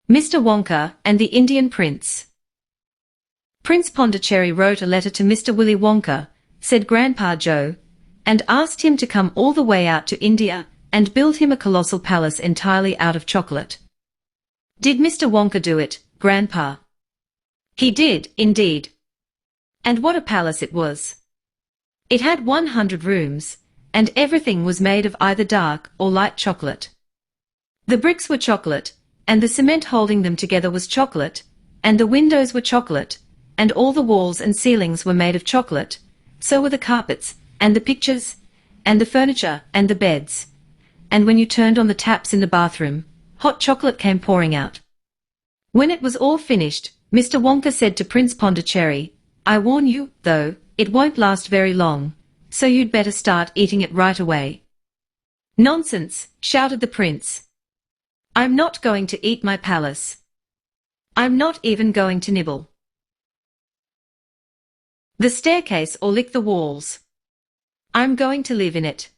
Mr. Wonka and the Indian Prince. Prince Pondicherry wrote a letter to Mr. Willy Wonka, said Grandpa Joe, and asked him to come all the way out to India and build him a colossal palace entirely out of chocolate. Did Mr. Wonka do it, Grandpa? He did, indeed. And what a palace it was! It had 100 rooms, and everything was made of either dark or light chocolate. The bricks were chocolate, and the cement holding them together was chocolate, and the windows were chocolate, and all the walls and ceilings were made of chocolate, so were the carpets, and the pictures, and the furniture, and the beds. And when you turned on the taps in the bathroom, hot chocolate came pouring out. When it was all finished, Mr. Wonka said to Prince Pondicherry, "I warn you, though, it won't last very long, so you'd better start eating it right away." "Nonsense," shouted the prince. "I'm not going to eat my palace. I'm not even going to nibble the staircase or lick the walls. I'm going to live in it."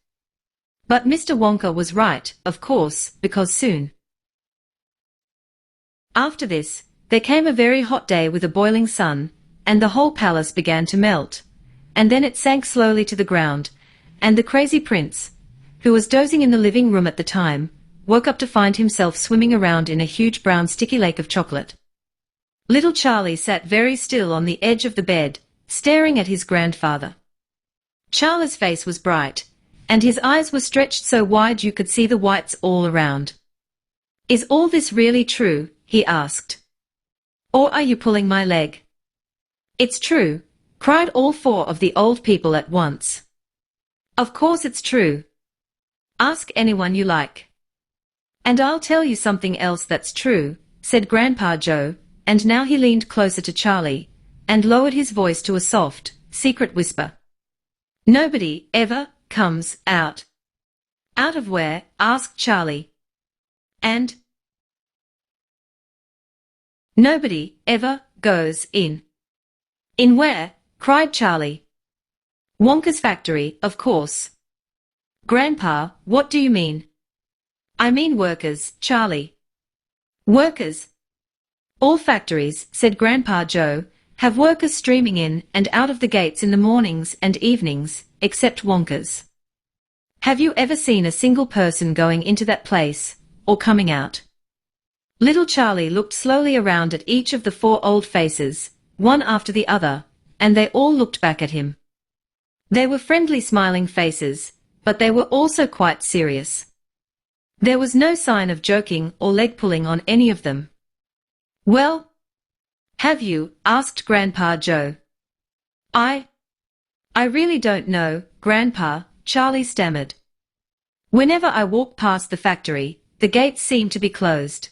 But Mr. Wonka was right, of course, because soon after this, there came a very hot day with a boiling sun, and the whole palace began to melt, and then it sank slowly to the ground, and the crazy prince, who was dozing in the living room at the time, woke up to find himself swimming around in a huge brown sticky lake of chocolate. Little Charlie sat very still on the edge of the bed, staring at his grandfather. Charlie's face was bright, and his eyes were stretched so wide you could see the whites all around. "Is all this really true?" he asked. "Or are you pulling my leg?" "It's true," cried all four of the old people at once. "Of course it's true. Ask anyone you like." "And I'll tell you something else that's true," said Grandpa Joe, and now he leaned closer to Charlie, and lowered his voice to a soft, secret whisper. "Nobody ever comes out." "Out of where?" asked Charlie. "And nobody ever goes in." "In where?" cried Charlie. "Wonka's factory, of course." "Grandpa, what do you mean?" "I mean workers, Charlie." "Workers?" "All factories," said Grandpa Joe, "have workers streaming in and out of the gates in the mornings and evenings, except Wonka's. Have you ever seen a single person going into that place, or coming out?" Little Charlie looked slowly around at each of the four old faces, one after the other, and they all looked back at him. They were friendly smiling faces, but they were also quite serious. There was no sign of joking or leg-pulling on any of them. "Well, have you?" asked Grandpa Joe. I really don't know, Grandpa," Charlie stammered. "Whenever I walk past the factory, the gates seem to be closed."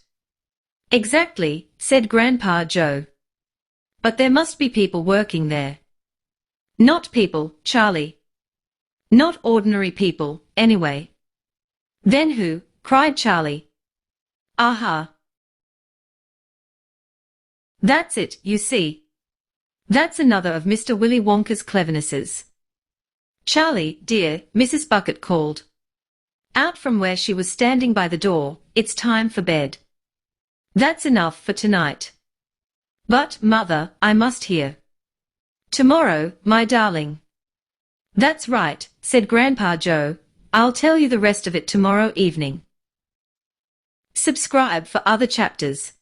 "Exactly," said Grandpa Joe. "But there must be people working there." "Not people, Charlie. Not ordinary people, anyway." "Then who?" cried Charlie. "Aha! That's it, you see. That's another of Mr. Willy Wonka's clevernesses." "Charlie, dear," Mrs. Bucket called out from where she was standing by the door, "it's time for bed. That's enough for tonight." "But, Mother, I must hear." "Tomorrow, my darling." "That's right," said Grandpa Joe, "I'll tell you the rest of it tomorrow evening." Subscribe for other chapters.